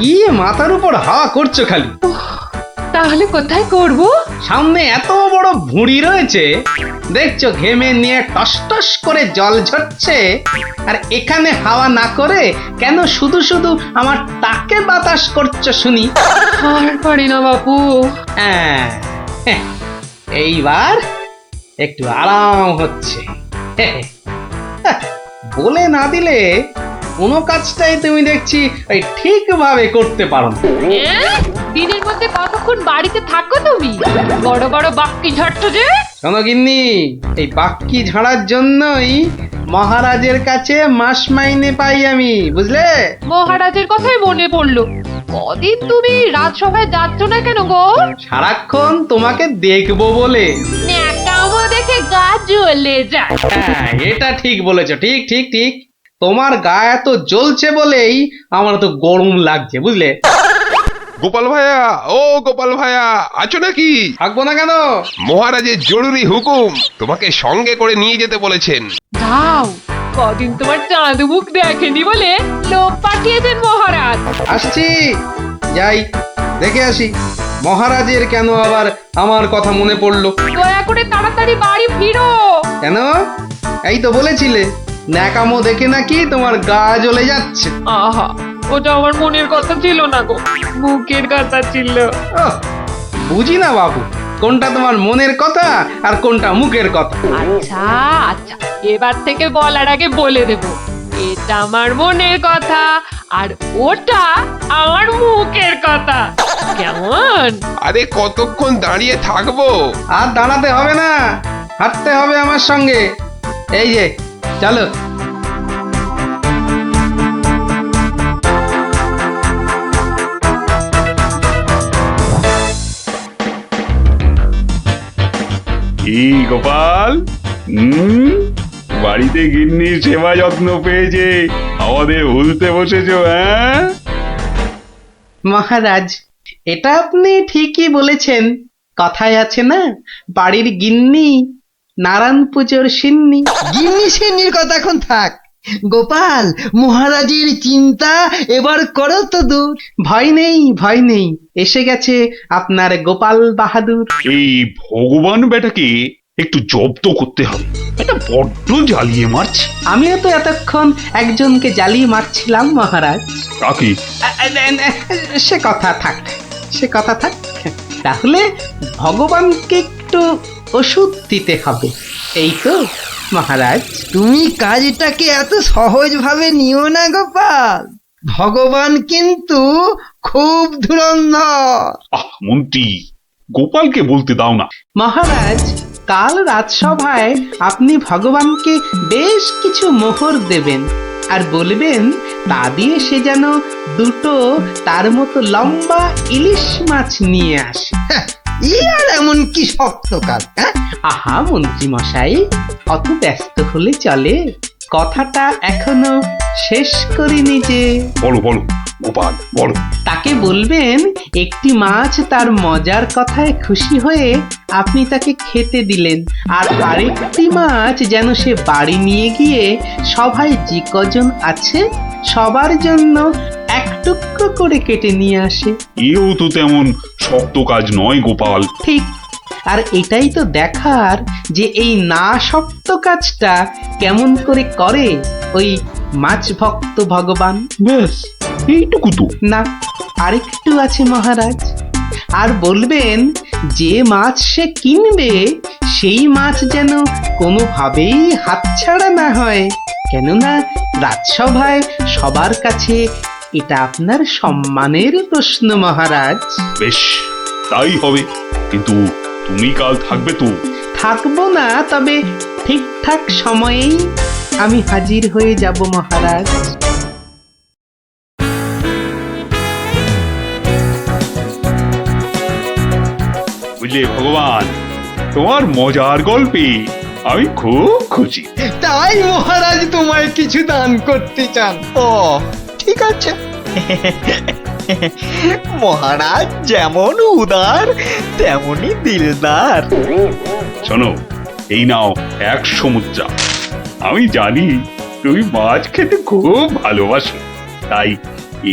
কি মাথার উপর হাওয়া করছো খালি? তাহলে কোথায় করব? সামনে এত বড় ভুঁড়ি রয়েছে, দেখছো ঘেমে নিয়ে টস টস করে জল ঝরছে, আর এখানে হাওয়া না করে কেন শুধু শুধু আমার তাকে বাতাস করছো শুনি? আর পারি না বাপু। হ্যাঁ, এইবার একটু আরাম হচ্ছে। বলে না দিলে কোনো কাজটাই তুমি দেখছি ওই ঠিকভাবে করতে পারো না। দিনের মধ্যে কতক্ষণ বাড়িতে থাকো তুমি? বড় বড় বাক্কি ঝাড়ছো যে। শোনো গিন্নি, এই বাক্কি ঝাড়ার জন্যই মহারাজের কাছে মাস মাইনে পাই আমি, বুঝলে? মহারাজের কথাই মনে পড়লো। কদিন তুমি রাজসভায় যাচ্ছ না কেন গো? সারাক্ষণ তোমাকে দেখবো বলে। ন্যাকামো দেখে গা জ্বলে যায়। হ্যাঁ, এটা ঠিক বলেছো, ঠিক ঠিক ঠিক। তোমার গা এত জ্বলছে বলেই আমার তো গরম লাগছে, বুঝলে? গোপাল ভাইয়া, ও গোপাল ভাইয়া, আছো নাকি? থাকবো না কেন? মহারাজের জরুরি হুকুম, তোমাকে সঙ্গে করে নিয়ে যেতে বলেছেন। যাও, কদিন তোমার চাঁদ মুখ দেখেনি বলে লোক পাঠিয়েছেন মহারাজ। আসছি, যাই দেখে আসি মহারাজের কেন আবার আমার কথা মনে পড়লো। দয়া করে তাড়াতাড়ি বাড়ি ফিরো। কেন? এই তো বলেছিলে ন্যাকামো দেখে নাকি তোমার গা জ্বলে যাচ্ছে। আহা, ওটা আমার মনের কথা ছিল না গো, মুখের কথা ছিল। ওহ, বুঝি না বাবু, কোনটা তোমার মনের কথা আর কোনটা মুখের কথা। আচ্ছা আচ্ছা, এবার থেকে বলার আগে বলে দেব, এটা আমার মনের কথা আর ওটা আমার মুখের কথা। কেমন? আরে কতক্ষণ দাঁড়িয়ে থাকবো? আর দাঁড়াতে হবে না, হাঁটতে হবে আমার সঙ্গে। এই যে চলো। কি গোপাল, বাড়িতে গিন্নির সেবা যত্ন পেয়েছে আমাদের ভুলতে বসেছো? হ্যাঁ মহারাজ, এটা আপনি ঠিকই বলেছেন। কথায় আছে না, বাড়ির গিন্নি নারায়ণ পুজোর সিন্নি। গিন্নি সেন্নির কথা এখন থাক। গোপাল, মহারাজের চিন্তা এবার করো তো দূর। ভয় নেই, ভয় নেই, এসে গেছে আপনার গোপাল বাহাদুর। এই ভগবান বেটাকে একটু জব্দ করতে হবে, এটা বড্ড জ্বালিয়ে মারছে। আমিও তো এতক্ষণ একজনকে জ্বালিয়ে মারছিলাম মহারাজ। কাকে? সে কথা থাক, সে কথা থাক। তাহলে ভগবানকে একটু ওষুধ দিতে হবে, এই তো মহারাজ। তুমি কাজটাকে এত সহজ ভাবে নিও না গোপাল, ভগবান কিন্তু খুব ধুরন্ধর। মন্ত্রী, গোপালকে বলতে দাও না। মহারাজ, কাল রাজসভায় আপনি ভগবানকে বেশ কিছু মোহর দেবেন আর বলবেন তা দিয়ে সে যেন দুটো তার মতো লম্বা ইলিশ মাছ নিয়ে আসে। হ্যাঁ, ই আর এমন কি শক্ত কাজ? হ্যাঁ, আহা মন্ত্রী মশাই, অত ব্যস্ত হলে চলে? কথাটা এখনো শেষ করিনি যে। বলো বলো গোপাল, বলো। তাকে বলবেন একটি মাছ তার মজার কথায় খুশি হয়ে আপনি তাকে খেতে দিলেন, আর আরেকটি মাছ যেন সে বাড়ি নিয়ে গিয়ে সবাই যে কজন আছে সবার জন্য এক টুকরো করে কেটে নিয়ে আসে। এও তো তেমন শক্ত কাজ নয় গোপাল। ঠিক, আর এটাই তো দেখার যে এই না শক্ত কাজটা কেমন করে করে ওই মাছ ভক্ত ভগবান। ব্যাস এইটুকু তো? না, আরেকটু আছে মহারাজ। আর বলবেন যে মাছ সে কিনবে সেই মাছ যেন কোনোভাবেই হাতছাড়া না হয়, কেননা রাজসভায় সবার কাছে এটা আপনার সম্মানের প্রশ্ন মহারাজ। বেশ, তাই হবে, কিন্তু তুমি কাল থাকবে তো? থাকবো না, তবে ঠিকঠাক সময়েই আমি হাজির হয়ে যাব মহারাজ। বুঝলে ভগবান, তোমার মজার গল্পে আমি খুব খুশি। তাই মহারাজ তোমায় কিছু দান করতে চান? ও ঠিক আছে। মহারাজ যেমন উদার তেমনি দিলদার। শোনো, এই নাও 100 মুদ্রা। আমি জানি তুমি মাছ খেতে খুব ভালোবাসো, তাই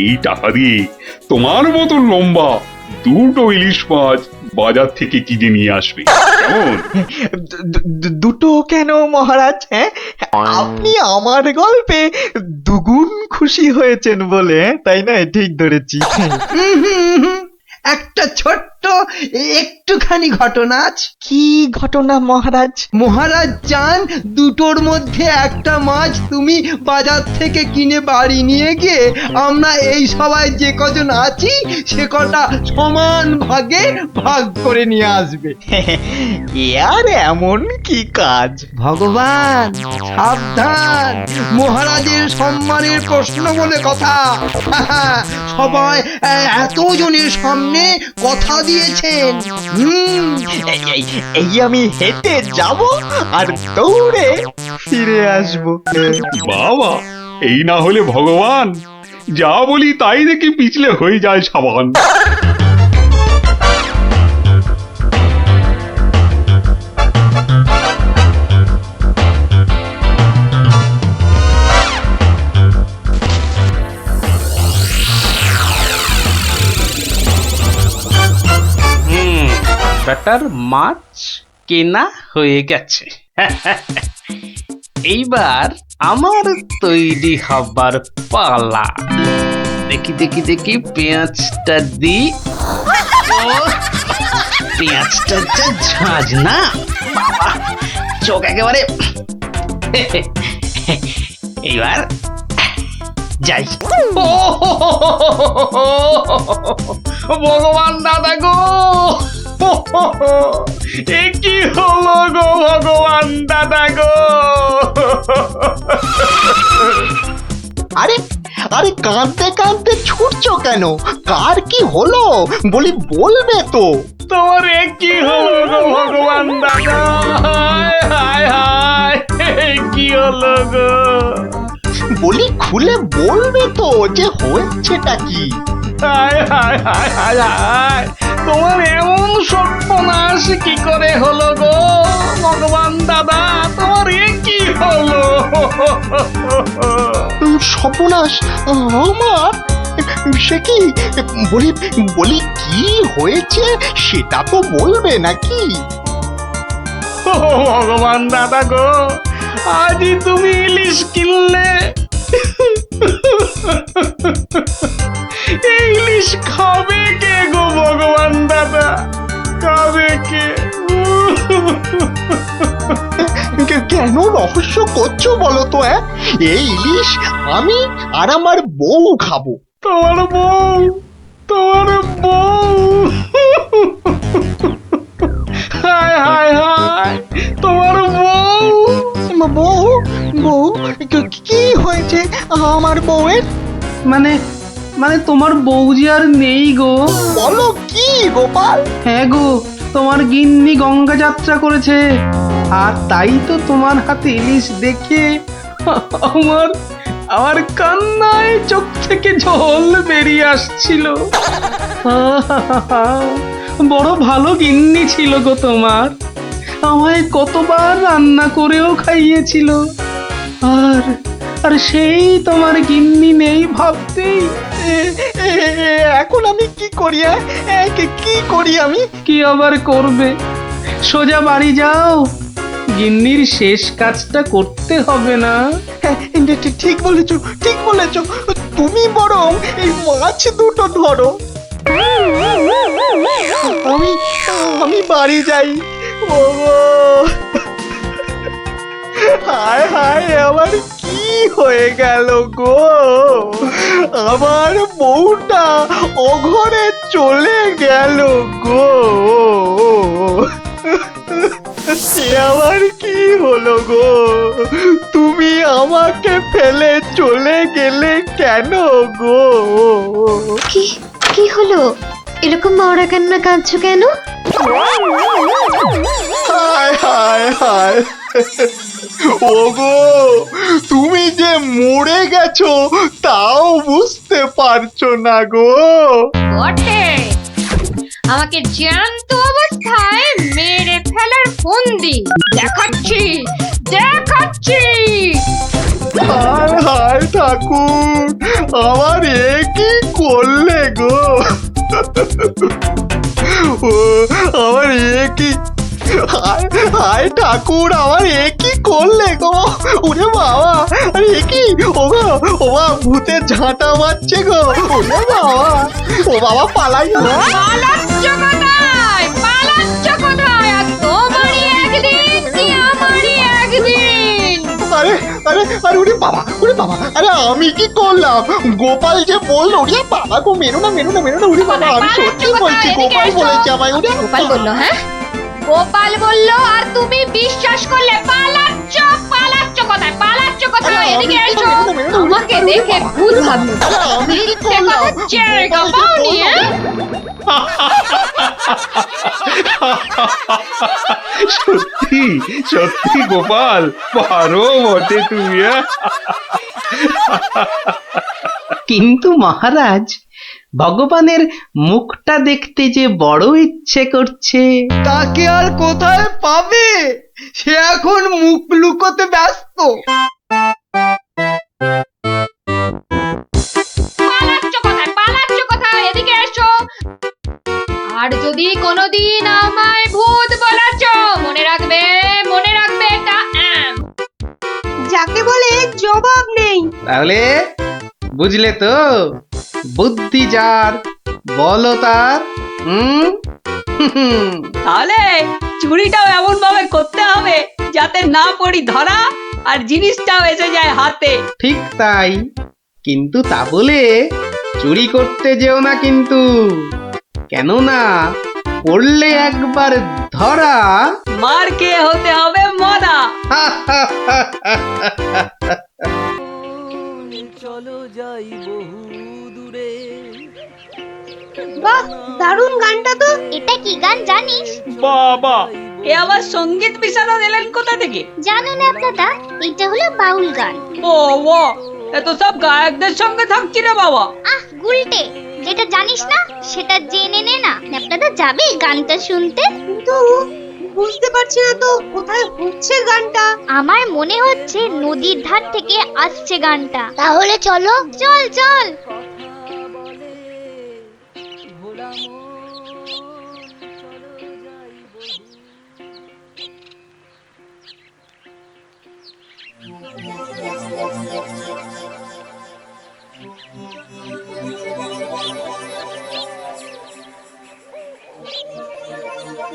এই টাকা দিয়ে তোমার মতো লম্বা দুটো ইলিশ মাছ বাজার থেকে কিনে নিয়ে আসবে কেমন? দুটো কেন মহারাজ? হ্যাঁ, আপনি আমার গল্পে দুগুণ খুশি হয়েছেন বলে, তাই না? ঠিক ধরেছি। একটা ছোট্ট একটুখানি ঘটনা আছে। কি ঘটনা মহারাজ? মহারাজ চান দুটোর মধ্যে একটা মাছ তুমি বাজার থেকে কিনে বাড়ি নিয়ে গিয়ে আমরা এই সবাই যে কজন আছি সে কটা সমান ভাগে ভাগ করে নিয়ে আসবে। এ আর এমন কি কাজ? ভগবান সাবধান, মহারাজের সম্মানের প্রশ্ন বলে কথা। সবাই এতজনের সামনে কথা দিয়েছেন। এই আমি হেঁটে যাব আর দৌড়ে ফিরে আসবো। বাবা, এই না হলে ভগবান, যা বলি তাই দেখি পিছলে হয়ে যায় সাবান। বেটার মাছ কেনা হয়ে গেছে। এইবার আমার তৈরি হবার পালা। দেখি দেখি দেখি পেঁয়াজটা দি। পেঁয়াজটা যা ঝাঁজ না, বাবা, চোখ একেবারে। এইবার যাই। ভগবান দাদা গো, এ কি হলো গো ভগবান দাদা গো। আরে আরে, কাঁদতে কাঁদতে ছুটছো কেন? কার কি হলো বলি, বলবে তো? তোমার এ কি হলো গো ভগবান দাদা। হায় হায় হায়, কি হলো গো? বলি খুলে বলবে তো যে হয়েছেটা কি? হায় হায় হায় হায় হায়, তোমার এমন সর্বনাশ কি করে হলো গো ভগবান দাদা? তোমার এ কি হলো? সর্বনাশ আমার? সে কি? বলি বলি কি হয়েছে সেটা তো বলবে নাকি? ও ভগবান দাদা গো, আজই তুমি ইলিশ কিনলে। এই ইলিশ খাবে কে গো ভগবান দাদা? খাবে কে? কেন রহস্য করছো বলো তো? এই ইলিশ আমি আর আমার বউ খাবো। তোমার বউ? তোমার বউ? হায় হায় হায়, তোমার বউ? বউ? বউ? কি হয়েছে আমার বউয়ের? মানে মানে তোমার বউ যে আর নেই গো। বলো কি গোপাল? হ্যাঁ গো, তোমার গিন্নি গঙ্গা যাত্রা করেছে, আর তাই তো তোমার হাতে ইলিশ দেখে আমার আমার কান্নায় চোখ থেকে জল বেরিয়ে আসছিল। বড় ভালো গিন্নি ছিল গো তোমার, আমায় কতবার রান্না করেও খাইয়েছিল। আর আর সেই তোমার গিন্নি নেই ভাবতেই। এখন আমি কি করি? কি করি আমি? কি আবার করবে? সোজা বাড়ি যাও, গিন্নির শেষ কাজটা করতে হবে না? ঠিক বলেছো, ঠিক বলেছো। তুমি বরং এই মাছ দুটো ধরো, আমি আমি বাড়ি যাই। ওগো, হায় হায়, আমার কি হয়ে গেল গো? আমার বউটা অঘরে চলে গেল গো। সে আবার কি হলো গো? তুমি আমাকে ফেলে চলে গেলে কেন গো? কি কি হলো? এরকম মরা কান্না কাঁদছো কেন? হায় হায় হায়, ওগো, তুমি যে মরে গেছো তাও বুঝতে পারছো না গো। বটে, আমাকে জ্যান্ত অবস্থায় মেরে ফেলার ফন্দি দেখাচ্ছি দেখাচ্ছি। হায় হায়, ঠাকুর আমার এ কি করলে গো ও আমার এ কি হায় ঠাকুর আমার এ কি করলে গো ওরে বাবা আরে এ কি ও গো ও বাবা ভূতের ঝাঁটা মারছে গো ওরে বাবা ও বাবা পালাই গো। পালাচ্ছ কোথায়? পালাচ্ছ কোথায়? আর তোমারই একদিন কি আমারই একদিন? আরে আরে আরে ওরে বাবা আরে আমি কি করলাম গোপাল যে বললো ওরে বাবা গো মেরো না ওরে বাবা আমি সত্যি বলছি গোপাল বলেছে আমায় ওরে গোপাল বললো হ্যাঁ গোপাল বলল আর তুমি বিশ্বাস করলে। পালাচ্ছ কোথায়? পালাচ্ছ কোথায়? এদিকে এসো। আমাকে দেখে ভূত ভাবলো। আমি কি মিথ্যে কথা জায়গা পাওনি, হ্যাঁ? সত্যি সত্যি গোপাল পারো বটে তুমি কিন্তু মহারাজ ভগবানের মুখটা দেখতে যে বড় ইচ্ছে করছে। তাকে আর কোথায় পাবে? সে এখন মুখ লুকোতে ব্যস্ত। পালাচ্ছ কোথায়? এদিকে এসো। আর যদি কোনোদিন আমায় ভূত বলেছ মনে রাখবে এটা যাকে বলে জবাব নেই। তাহলে বুঝলে তো, বুদ্ধি যার বলো তার। হুম তাহলে চুরিটাও এমন ভাবে করতে হবে যাতে না পড়ি ধরা আর জিনিসটাও এসে যায় হাতে। ঠিক তাই, কিন্তু তা বলে চুরি করতে যেও না কিন্তু, কেননা পড়লে একবার ধরা। মার খেয়ে হতে হবে মরা। বাহ দারুণ গানটা তো। এটা কি গান জানিস? বাবা এ আবার সঙ্গীত বিশারদ এলেন কোথা থেকে? জানো না দাদা, এটা হলো বাউল গান। বাবা এত সব গায়কদের সঙ্গে থাকছি রে বাবা। আহ গুলটে, যেটা জানিস না সেটা জেনে নে না। আপনারা যাবে গানটা শুনতে? কিন্তু বুঝতে পারছি না তো কোথায় হচ্ছে গানটা। আমার মনে হচ্ছে নদীর ধার থেকে আসছে গানটা। তাহলে চলো। চল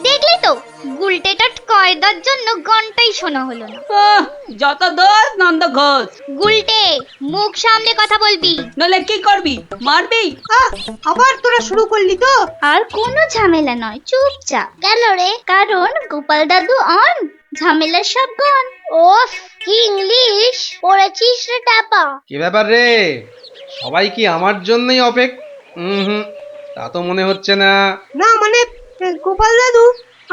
দেখলি তো, গুলটেটার কয়দার জন্য গানটাই শোনা হলো না। যত দোষ নন্দ ঘোষ। গুলটে, মুখ সামলে কথা বলবি। নলে কি করবি? মারবি? আবার তোরা শুরু করলি তো। আর কোনো ঝামেলা নয়, চুপচাপ। কেন রে? কারণ গোপাল দাদু অন ঝামেলার সব গন। ওফ, কি ইংলিশ পড়েছিস রে টাপা। কি ব্যাপার রে, সবাই কি আমার জন্যই হুম তা তো মনে হচ্ছে না। না মানে গোপাল দাদু,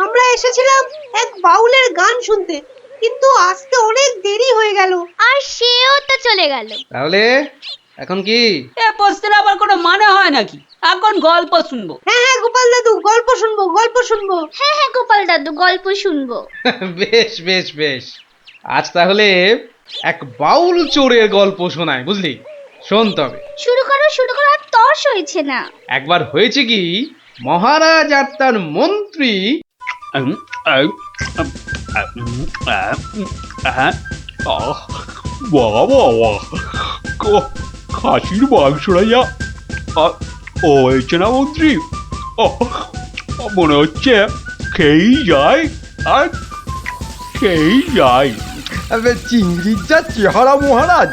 আমরা এসেছিলাম এক বাউলের গান শুনতে, কিন্তু আসতে অনেক দেরি হয়ে গেল। আর সেও তো চলে গেল। তাহলে এখন কি? এ প্রশ্নের আবার কোনো মানে হয় নাকি? এখন গল্প শুনবো। হ্যাঁ গোপাল দাদু, গল্প শুনবো। হ্যাঁ গোপাল দাদু, গল্প শুনবো। বেশ আজ তাহলে এক বাউল চোরের গল্প শোনায়, বুঝলি? শোন তবে। শুরু করো, আর তর্স হয়েছে না। একবার হয়েছে কি, মহারাজ আর তার মন্ত্রী খাসির মাংসটা যা ও হয়েছে না মন্ত্রী, মনে হচ্ছে খেয়েই যায় আর খেয়েই যায়। চিংড়ির যা চেহারা মহারাজ,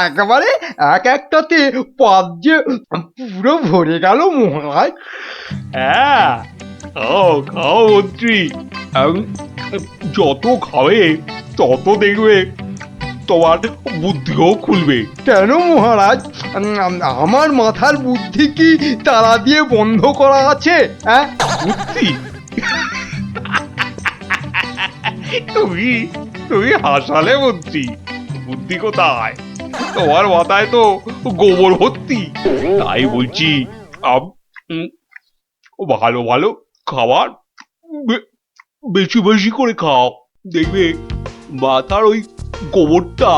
একেবারে এক একটাতে পাত যে পুরো ভরে গেল মহারাজ। হ্যাঁ খাও মন্ত্রী, যত খাবে তত দেখবে তোমার বুদ্ধিও খুলবে। কেন মহারাজ, আমার মাথার বুদ্ধি কি তালা দিয়ে বন্ধ করা আছে? হ্যাঁ বুদ্ধি? তুমি হাসালে মন্ত্রী, বুদ্ধি কোথায়? তোমার মাথায় তো গোবর ভর্তি। তাই বলছি ভালো ভালো খাবার বেশি বেশি করে খাও, দেখবে মাথার ওই গোবরটা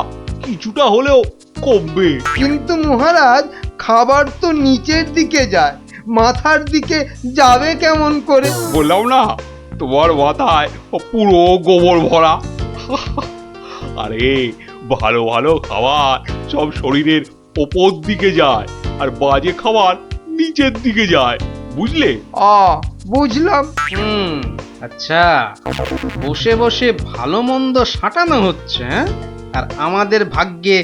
কিছুটা হলেও কমবে। কিন্তু মহারাজ খাবার তো নিচের দিকে যায়, মাথার দিকে যাবে কেমন করে? বললাম না তোমার মাথায় পুরো গোবর ভরা। আরে ভালো ভালো খাবার সব শরীরের ওপর দিকে যায়, আর বাজে খাবার নিচের দিকে যায়, বুঝলে? বুঝলাম। আচ্ছা, বসে বসে ভালো মন্দ সাঁটানো হচ্ছে, হ্যাঁ? আর আমাদের ভাগ্যে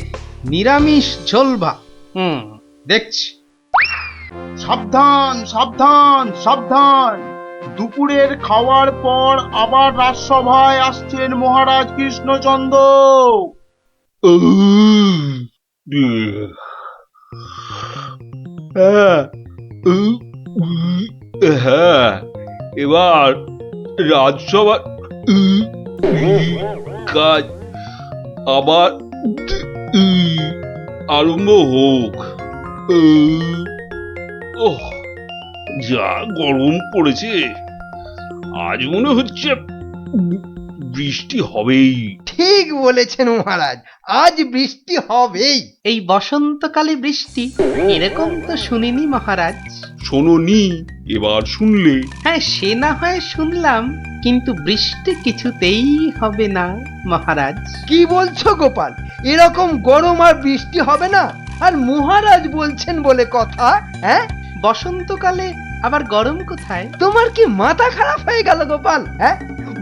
নিরামিষ ঝোল ভাত। দেখছি। সাবধান সাবধান সাবধান, দুপুরের খাওয়ার পর আবার রাজসভায় আসছেন মহারাজ কৃষ্ণচন্দ্র। হ্যাঁ, এবার রাজসভার কাজ আবার আরম্ভ হোক। ওহ, যা গরম পড়েছে, আজ মনে হচ্ছে বৃষ্টি হবেই। ঠিক বলেছেন মহারাজ, আজ বৃষ্টি হবেই। এই বসন্তকালে বৃষ্টি এরকম তো শুনিনি মহারাজ। শোনোনি, এবার শুনলে। হ্যাঁ, সে না হয় শুনলাম, কিন্তু বৃষ্টি কিছুতেই হবে না মহারাজ। কি বলছো গোপাল? এরকম গরম আর বৃষ্টি হবে না? আর মহারাজ বলছেন বলে কথা, হ্যাঁ? বসন্তকালে আবার গরম কোথায়? তোমার কি মাথা খারাপ হয়ে গেল গোপাল? হ্যাঁ,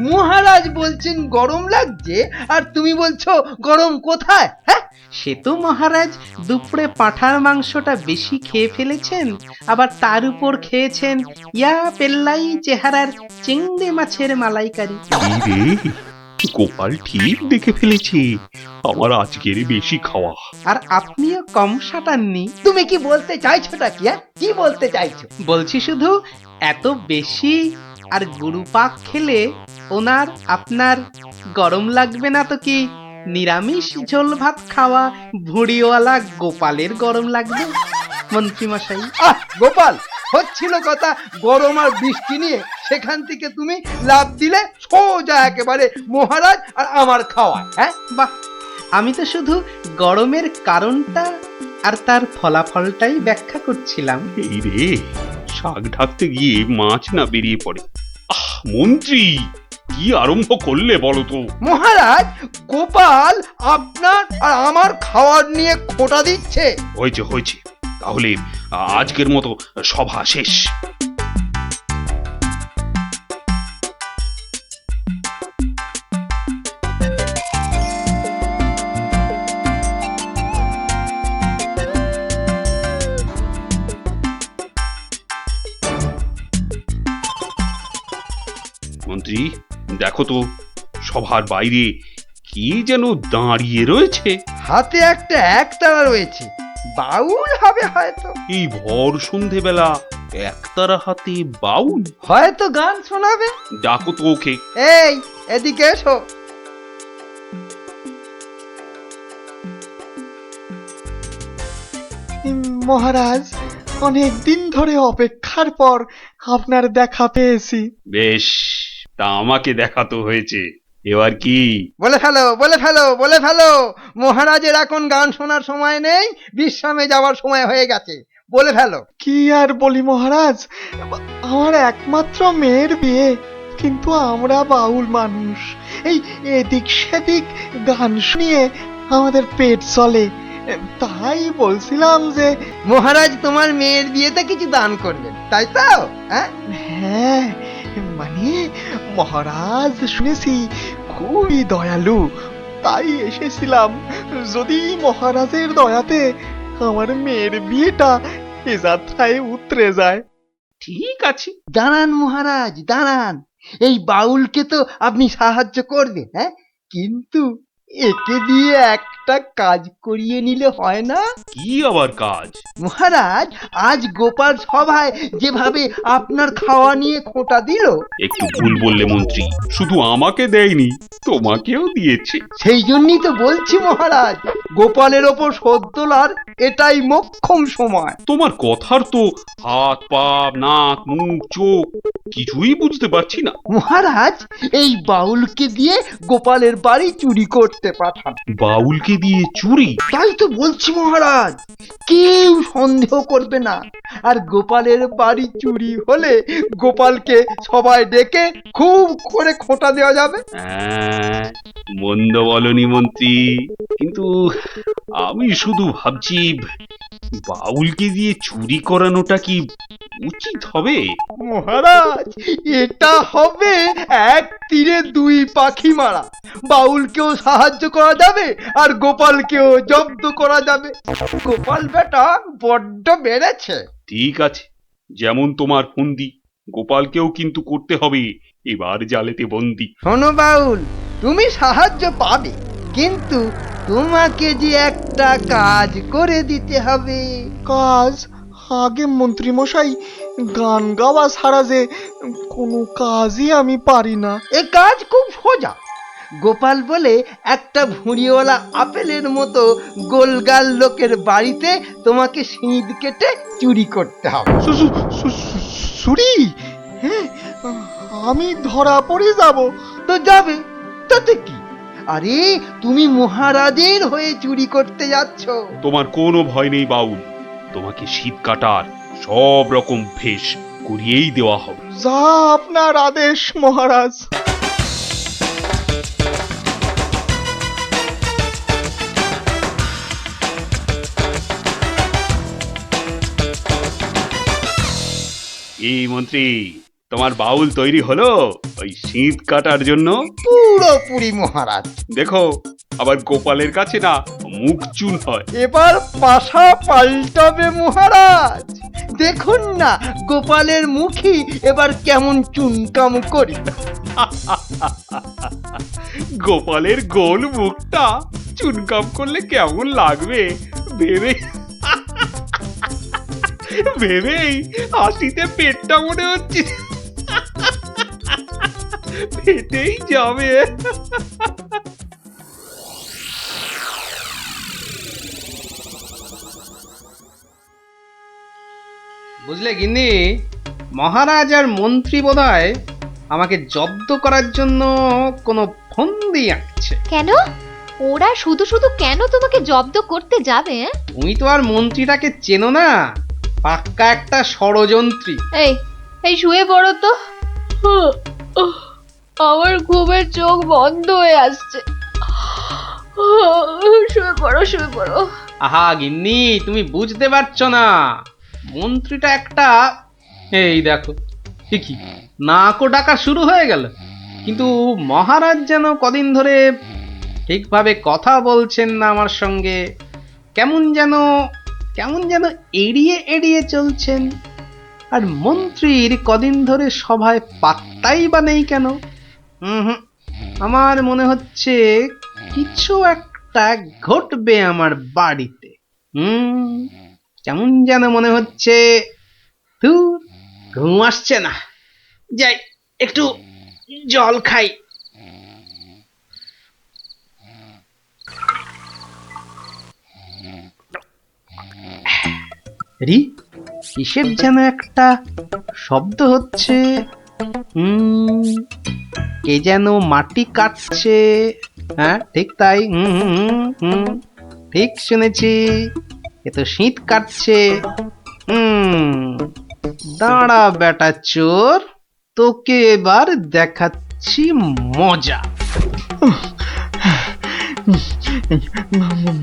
মহারাজ বলছেন গরম লাগছে, আর তুমি বলছো গরম কোথায়? হ্যাঁ, সে তো মহারাজ দুপুরে পাঁঠার মাংসটা বেশি খেয়ে ফেলেছেন, আবার তার উপর খেয়েছেন ইয়া পেল্লাই চেহারার চিংড়ি মাছের মালাইকারি। রে, গোপাল ঠিক দেখে ফেলেছে আমার আজকের বেশি খাওয়া। আর আপনিও কম সাটাননি। তুমি কি বলতে চাইছোটা কি? হ্যাঁ, কি বলতে চাইছো? বলছি শুধু এত বেশি আর গুরুপাক খেলে ওনার আপনার গরম লাগবে না তো কি নিরামিষ ঝোল ভাত খাওয়া ভুড়িওয়ালা গোপালের গরম লাগবে মন্ত্রী মশাই? গোপাল, হচ্ছিল কথা গরম আর বৃষ্টি নিয়ে, সেখান থেকে তুমি লাভ দিলে সোজা একেবারে মহারাজ আর আমার খাওয়া। হ্যাঁ, বাহ, আমি তো শুধু গরমের কারণটা আর তার ফলাফলটাই ব্যাখ্যা করছিলাম। এই রে, শাক ঢাকতে গিয়ে মাছ না বেরিয়ে পড়ে। মন্ত্রী, কি আরম্ভ করলে বলো তো? মহারাজ, গোপাল আপনার আর আমার খাওয়ার নিয়ে খোঁটা দিচ্ছে। হয়েছে হয়েছে, তাহলে আজকের মতো সভা শেষ। মন্ত্রী, দেখো তো সভার বাইরে কি যেন দাঁড়িয়ে রয়েছে। হাতে একটা একতারা রয়েছে, বাউল হবে হয়তো। এই ভর সন্ধেবেলা একতারা হাতে বাউল? হয়তো গান শোনাবে। ডাকো তো ওকে। এই, এদিকে এসো। মহারাজ, অনেক দিন ধরে অপেক্ষার পর আপনার দেখা পেয়েছি। বেশ, তা আমাকে দেখাতো হয়েছে, এবার কি? বলে ফেলো, বলে ফেলো, বলে ফেলো। মহারাজের এখন গান শোনার সময় নেই, বিশ্রামে যাওয়ার সময় হয়ে গেছে। বলে ফেলো। কি আর বলি মহারাজ, আমার একমাত্র মেয়ের বিয়ে, কিন্তু আমরা বাউল মানুষ, এই এদিক সেদিক গান শুনিয়ে আমাদের পেট চলে। তাই বলছিলাম যে মহারাজ তোমার মেয়ের বিয়েতে কিছু দান করবেন, তাই তো? হ্যাঁ, মানে মহারাজ শুনেছি খুবই দয়ালু, তাই এসেছিলাম। যদি মহারাজের দয়াতে আমার মেয়ের বিয়েটা এ যাত্রায় উতরে যায়। ঠিক আছে, দাঁড়ান মহারাজ, দাঁড়ান। এই বাউলকে তো আপনি সাহায্য করবেন, হ্যাঁ, কিন্তু একে দিয়ে একটা কাজ করিয়ে নিলে হয় না? কি আবার কাজ? মহারাজ, আজ গোপাল সভায় যেভাবে আপনার খাওয়া নিয়ে খোঁটা দিল। একটু ভুল বললে মন্ত্রী, শুধু আমাকে দেয়নি, তোমাকেও দিয়েছে। সেই জন্যই তো বলছি মহারাজ, গোপালের ওপর শোধ তোলার এটাই মোক্ষম সময়। তোমার কথার তো হাত পা নাক মুখ চোখ কিছুই বুঝতে পারছি না। মহারাজ, এই বাউলকে দিয়ে গোপালের বাড়ি চুরি করতে পাঠান। বাউলকে দিয়ে চুরি? তাই তো বলছি মহারাজ, কেউ সন্দেহ করবে না। আর গোপালের বাড়ি চুরি হলে গোপালকে সবাই ডেকে খুব করে খোঁটা দেওয়া যাবে। মন্দ বলনি মন্ত্রী, কিন্তু আমি শুধু ভাবছি বাউলকে দিয়ে চুরি করানোটা কি উচিত হবে? মহারাজ, এটা হবে এক তীরে দুই পাখি মারা। বাউলকেও সাহায্য করা যাবে আর গোপালকেও জব্দ করা যাবে। গোপাল বেটা বড্ড বেড়েছে। ঠিক আছে, যেমন তোমার ফন্দি, গোপালকেও কিন্তু করতে হবে এবার জালেতে বন্দি। শোনো বাউল, তুমি সাহায্য পাবে, কিন্তু তোমাকে যে একটা কাজ করে দিতে হবে। কাজ? আগে মন্ত্রী মশাই, গান গাওয়া ছাড়া যে কোনো কাজই আমি পারি না। এ কাজ খুব সোজা। গোপাল বলে একটা ভুঁড়িওয়ালা আপেলের মতো গোলগাল লোকের বাড়িতে তোমাকে সিঁধ কেটে চুরি করতে হবে। চুরি? হ্যাঁ, আমি ধরা পড়ে যাব। তো যাবে, তাতে কি? আরে তুমি মহারাজের হয়ে চুরি করতে যাচ্ছ। তোমার কোনো ভয় নেই বাউল, তোমাকে শীত কাটার সব রকম ভেষ করিয়েই দেওয়া হবে। যা আপনার আদেশ মহারাজ। এই মন্ত্রী, তোমার বাউল তৈরি হলো ওই শীত কাটার জন্য? পুরোপুরি মহারাজ। দেখো, আবার গোপালের কাছে না মুখ চুন হয়। এবার পাশা পাল্টাবে মহারাজ। দেখুন না গোপালের মুখই এবার কেমন চুনকাম করি। গোপালের গোল মুখটা চুনকাম করলে কেমন লাগবে ভেবে ভেবেই হাসিতে পেটটা মনে হচ্ছে ফেটেই যাবে। বুঝলে গিন্নি, মহারাজ আর মন্ত্রী বোধহয় আমাকে জব্দ করার জন্য কোনো ফন্দি আঁকছে। কেন? ওরা শুধু শুধু কেন তোমাকে জব্দ করতে যাবে? তুমি তো আর মন্ত্রীটাকে চেনো না, পাক্কা একটা ষড়যন্ত্রী। এই এই শুয়ে পড়ো তো। আমার ঘুমের চোখ বন্ধ হয়ে আসছে। শুয়ে পড়ো, শুয়ে পড়ো। আহা গিন্নি, তুমি বুঝতে পারছো না, মন্ত্রীটা একটা, এই দেখো ঠিকই নাকও ডাকা শুরু হয়ে গেল। কিন্তু মহারাজ যেন কদিন ধরে ঠিকভাবে কথা বলছেন না আমার সঙ্গে, কেমন যেন এড়িয়ে এড়িয়ে চলছেন। আর মন্ত্রীর কদিন ধরে সভায় পাত্তাই বা নেই কেন? আমার মনে হচ্ছে কিছু একটা ঘটবে আমার বাড়িতে। কেমন যেন মনে হচ্ছে। ঘুম আসছে না, যাই একটু জল খাই। কিসের যেন একটা শব্দ হচ্ছে। কে যেন মাটি কাটছে। হ্যাঁ ঠিক তাই, ঠিক শুনেছি, এ তো শীত কাটছে। দাঁড়া বেটা চোর, তোকে এবার দেখাচ্ছি মজা।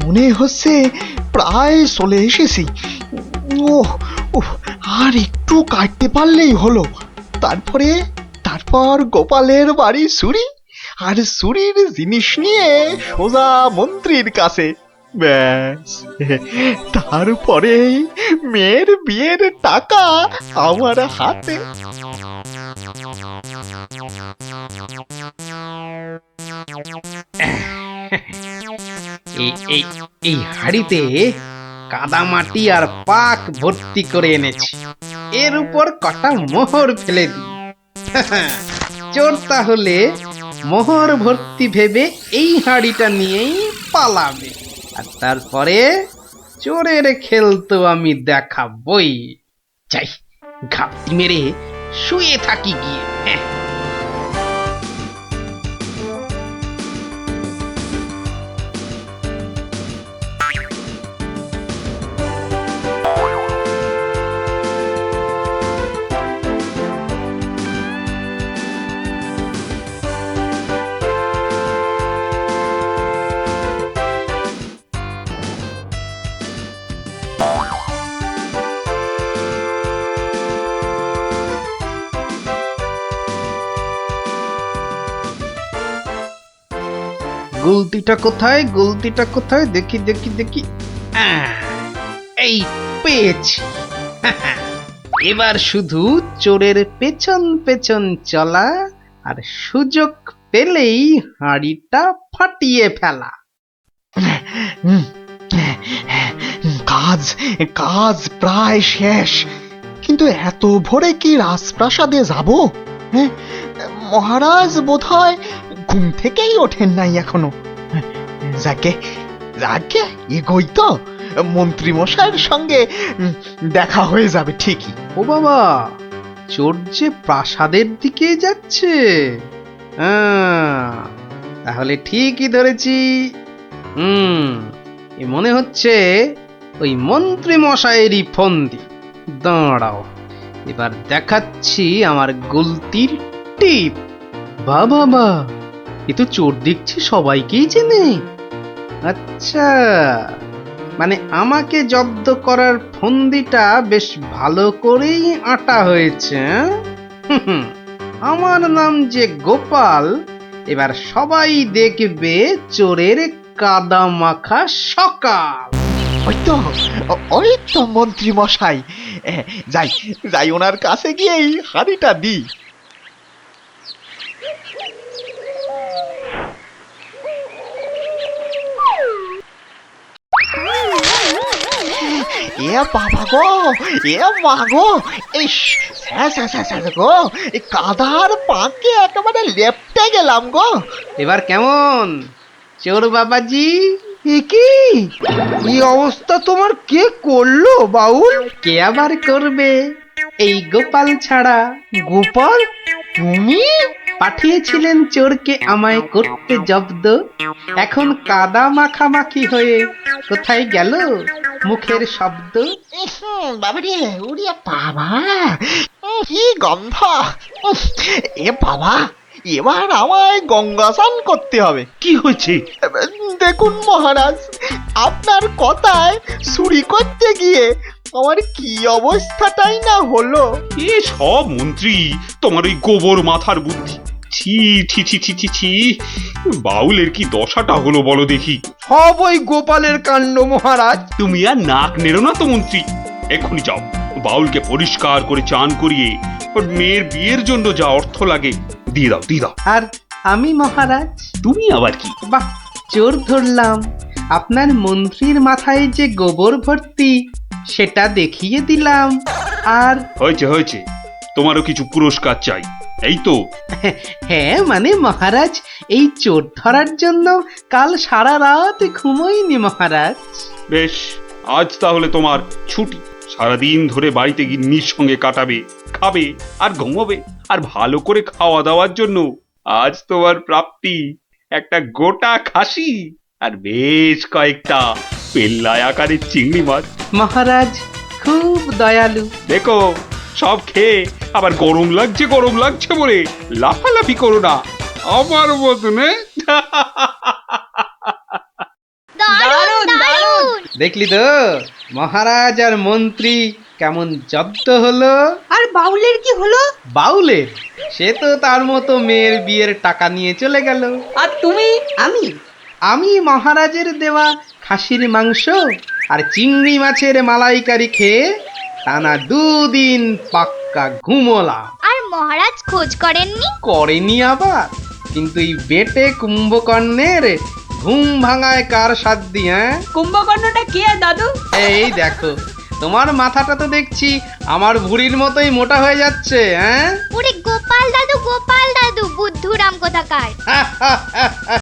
মনে হচ্ছে প্রায় চলে এসেছি। আর একটু কাটতে পারলেই হলো। তারপর গোপালের বাড়ি চুরি, আর চুরির জিনিস নিয়ে সোজা মন্ত্রীর কাছে। ব্যাস, তারপরে মেয়ের বিয়ের টাকা আমার হাতে। এই হাড়িতে কাদা মাটি আর পাক ভর্তি করে এনেছি, এর উপর কটা মোহর ফেলে দিই। চোর তাহলে মোহর ভর্তি ভেবে এই হাড়িটা নিয়েই পালাবে, আর তারপরে চোরের খেল তো আমি দেখাবই। চাই ঘাপটি মেরে শুয়ে থাকি গিয়ে। হ্যাঁ। গুলতিটা কোথায়, গুলতিটা কোথায়, দেখি দেখি দেখি। এই পেয়েছি। এবার শুধু চোরের পেছন পেছন চলা আর সুযোগ পেলেই হাঁড়িটা ফাটিয়ে ফেলা। কাজ কাজ প্রায় শেষ, কিন্তু এত ভোরে কি রাজপ্রাসাদে যাব? হ্যাঁ, মহারাজ বোধহয় ঘুম থেকেই ওঠেন নাই এখনো। যাকে যাকে এগোই তো, মন্ত্রী মশাইয়ের সঙ্গে দেখা হয়ে যাবে ঠিকই। ও বাবা, চোর যে প্রাসাদের দিকে যাচ্ছে। তাহলে ঠিকই ধরেছি। এ মনে হচ্ছে ওই মন্ত্রী মশাইয়েরই ফন্দি। দাঁড়াও, এবার দেখাচ্ছি আমার গুলতির টিপ। বাবা বা, এ তো চোর দেখছি সবাইকেই চেনে। আচ্ছা, মানে আমাকে জব্দ করার ফন্দিটা বেশ ভালো করেই আটা হয়েছে। আমার নাম যে গোপাল, এবার সবাই দেখবে চোরের কাদা মাখা সকাল। ওই তো মন্ত্রী মশাই। যাই যাই, ওনার কাছে গিয়ে এই হাঁড়িটা দিই। এ বাবা গো, এ মা গো, এই গো, এই কাদার পাকে একেবারে লেপটে গেলাম গো। এবার কেমন চোর বাবাজি? কি এই অবস্থা তোমার কে করলো বাউল? কে আবার করবে, এই গোপাল ছাড়া। গোপাল, তুমি? পাঠিয়েছিলেন চোরকে আমায় করতে জব্দ। এখন কাদা মাখামাখি হয়ে কোথায় গেল মুখের শব্দ? বাবারে, উড়িয়া বাবা, কি গন্ধ! এ বাবা, এবার আমায় গঙ্গা স্নান করতে হবে। কি হয়েছে? দেখুন মহারাজ, আপনার কথায় চুরি করতে গিয়ে আমার কি অবস্থাটাই না হলো। এ সব মন্ত্রী তোমার ওই গোবর মাথার বুদ্ধি। ছি ছি ছি ছি ছি ছি, বাউলের কি দশাটা হলো বলো দেখি। সব ওই গোপালের কাণ্ড মহারাজ। তুমি আর নাক নেড়ো না তো মন্ত্রী, এক্ষুনি যাও বাউলকে পরিষ্কার করে চান করিয়ে ওর মেয়ের বিয়ের জন্য যা অর্থ লাগে দিয়ে দাও, দিয়ে দাও। আর আমি মহারাজ? তুমি আবার কি? বাহ, চোর ধরলাম, আপনার মন্ত্রীর মাথায় যে গোবর ভর্তি সেটা দেখিয়ে দিলাম। আর হয়েছে হয়েছে, তোমারও কিছু পুরস্কার চাই, এই তো। হ্যাঁ মানে মহারাজ, এই চোর ধরার জন্য কাল সারা রাত ঘুমোইনি মহারাজ। বেশ, আজ তাহলে তোমার ছুটি। সারাদিন ধরে বাড়িতে গিন্নির সঙ্গে কাটাবে, খাবে আর ঘুমোবে। আর ভালো করে খাওয়া দাওয়ার জন্য আজ তোমার প্রাপ্তি একটা গোটা খাসি আর বেশ কয়েকটা পেল্লাই আকারের চিংড়ি মাছ। মহারাজ খুব দয়ালু। দেখো, সব খেয়ে আবার গরম লাগছে গরম লাগছে বলে লাফালাফি করো না আমার মতনে। দারুণ দারুণ। দেখলি তো মহারাজ আর মন্ত্রী কেমন জব্দ হলো। আর বাউলের কি হলো? বাউলের, সে তো তার মতো মেয়ের বিয়ের টাকা নিয়ে চলে গেল। আর তুমি? আমি মহারাজের দেওয়া খাসির মাংস আর চিংড়ি মাছের মালাইকারি খেয়ে টানা 2 দিন পাক্কা ঘুমোলাম। আর মহারাজ খোঁজ করেননি? করেনি আবার, কিন্তু এই বেটে কুম্ভকর্ণের ঘুম ভাঙায় কার সাধ্যি? হ্যাঁ, কুম্ভকর্ণটা কে দাদু? এই দেখো, তোমার মাথাটা তো দেখছি আমার ভুঁড়ির মতোই মোটা হয়ে যাচ্ছে। হ্যাঁ, ওরে গোপাল দাদু বুদ্ধুরাম কোথাকার।